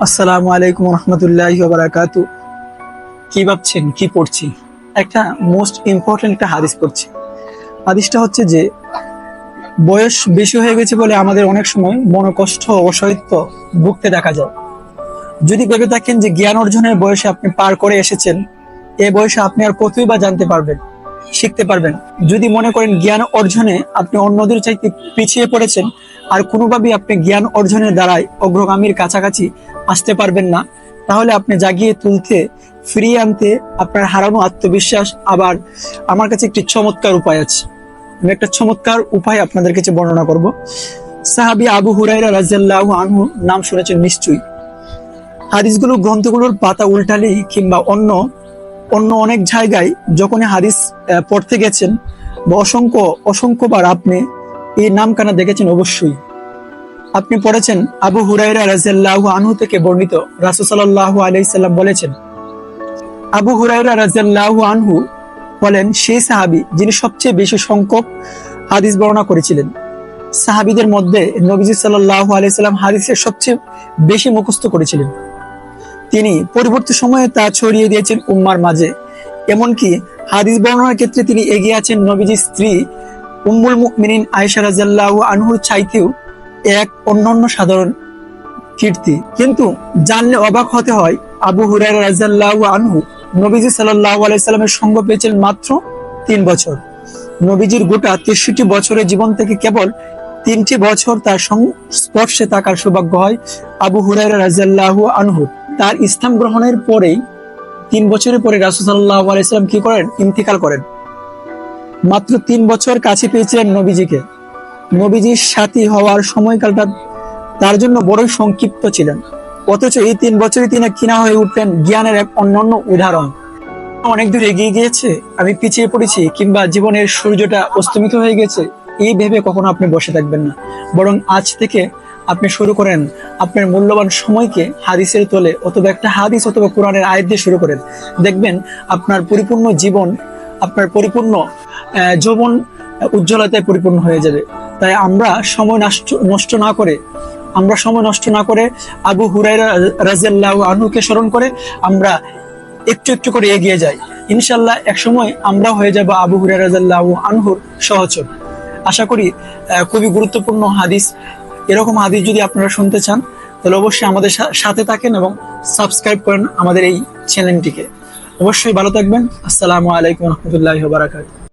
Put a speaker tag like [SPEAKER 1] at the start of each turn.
[SPEAKER 1] আসসালামু আলাইকুম রহমতুল্লাহি ওয়া বারাকাতু। কি ভাবছেন কি পড়ছি? একটা মোস্ট ইম্পর্টেন্ট একটা হাদিস পড়ছি। হাদিসটা হচ্ছে যে বয়স বেশি হয়ে গেছে বলে আমাদের অনেক সময় মনোকষ্ট অসহ্য ভুগতে দেখা যায়। যদি ভেবে থাকেন যে জ্ঞান অর্জনের বয়সে আপনি পার করে এসেছেন, এই বয়সে আপনি আর কতই বা জানতে পারবেন, শিখতে পারবেন। যদি মনে করেন জ্ঞান অর্জনে আপনি অন্যদের চাইতে পিছিয়ে পড়েছেন, আর কোনোভাবেই আপনি জ্ঞান অর্জনের দ্বারাই অগ্রগামীর কাছাকাছি আসতে পারবেন না, তাহলে আপনি জাগিয়ে তুলতে, ফিরিয়ে আনতে আপনার হারানো আত্মবিশ্বাস। আবার আমার কাছে একটি চমৎকার উপায় আছে। আমি একটা চমৎকার উপায় আপনাদের কাছে বর্ণনা করব। সাহাবী আবু হুরায়রা রাদিয়াল্লাহু আনহু নাম শুনেছেন নিশ্চয়ই। হাদিসগুলো গ্রন্থগুলোর পাতা উল্টালেই কিংবা অন্য অন্য অনেক জায়গায় যখনই হাদিস পড়তে গেছেন বা অসংখ্যবার আপনি এই নামখানা দেখেছেন। অবশ্যই আপনি পড়েছেন আবু হুরায়রা রাদিয়াল্লাহু আনহু থেকে বর্ণিত, রাসূল সাল্লাল্লাহু আলাইহি সাল্লাম বলেছেন। আবু হুরায়রা রাদিয়াল্লাহু আনহু বলেন, সেই সাহাবী যিনি সবচেয়ে বেশি সংখ্যক হাদিস বর্ণনা করেছিলেন। সাহাবীদের মধ্যে নবীজি সাল্লাল্লাহু আলাইহি সাল্লাম হাদিসের সবচেয়ে বেশি মুখস্থ করেছিলেন। তিনি পরবর্তী সময়ে তা ছড়িয়ে দিয়েছেন উম্মার মাঝে। এমনকি হাদিস বর্ণনার ক্ষেত্রে তিনি এগিয়ে আছেন নবীজির স্ত্রী উম্মুল মুমিনিন আয়েশা রাদিয়াল্লাহু আনহুর চাইতেও এক অন্যান্য সাধারণ কীর্তি। কিন্তু জানলে অবাক হতে হয়, আবু হুরায়রা রাদিয়াল্লাহু আনহু নবীজি সাল্লাল্লাহু আলাইহি সাল্লামের সঙ্গ পেয়েছেন মাত্র 3 বছর। নবীজির গোটা 63 বছরের জীবন থেকে কেবল 3টি বছর তার সংস্পর্শে থাকার সৌভাগ্য হয় আবু হুরায়রা রাদিয়াল্লাহু আনহু। তার ইসলাম গ্রহণের পরেই 3 বছরের পরে রাসূল সাল্লাল্লাহু আলাইহি সাল্লাম কি করেন? ইন্তিকাল করেন। মাত্র 3 বছর কাছে পেয়েছিলেন নবীজিকে। নবীজির সাথী হওয়ার সময়কালটা তার জন্য বড়ই সংক্ষিপ্ত ছিলেন, অথচ এই 3 বছরে তিনি কিনা হয়ে উঠলেন জ্ঞানের এক অনন্য উদাহরণ। অনেক দূর এগিয়ে গিয়েছে, আমি পিছিয়ে পড়েছি, কিংবা জীবনের সূর্যটা অস্তমিত হয়ে গেছে, এই ভেবে কখনো আপনি বসে থাকবেন না। বরং আজ থেকে আপনি শুরু করেন আপনার মূল্যবান সময়কে হাদিসের তোলে, অথবা একটা হাদিস অথবা কোরআনের আয়াত দিয়ে শুরু করেন। দেখবেন আপনার পরিপূর্ণ জীবন, আপনার পরিপূর্ণ যৌবন উজ্জ্বলতায় পরিপূর্ণ হয়ে যাবে। তাই আমরা সময় নষ্ট না করে আবু হুরায়রা রাদিয়াল্লাহু আনহুকে স্মরণ করে আমরা একটু একটু করে এগিয়ে যাই। ইনশাআল্লাহ একসময় আমরা হয়ে যাব আবু হুরায়রা রাদিয়াল্লাহু আনহুর সহচর। আশা করি খুবই গুরুত্বপূর্ণ হাদিস। এরকম হাদিস যদি আপনারা শুনতে চান, তাহলে অবশ্যই আমাদের সাথে থাকেন এবং সাবস্ক্রাইব করেন আমাদের এই চ্যানেলটিকে। অবশ্যই ভালো থাকবেন। আসসালামু আলাইকুম রহমতুল্লাহি ওয়া বারাকাতুহু।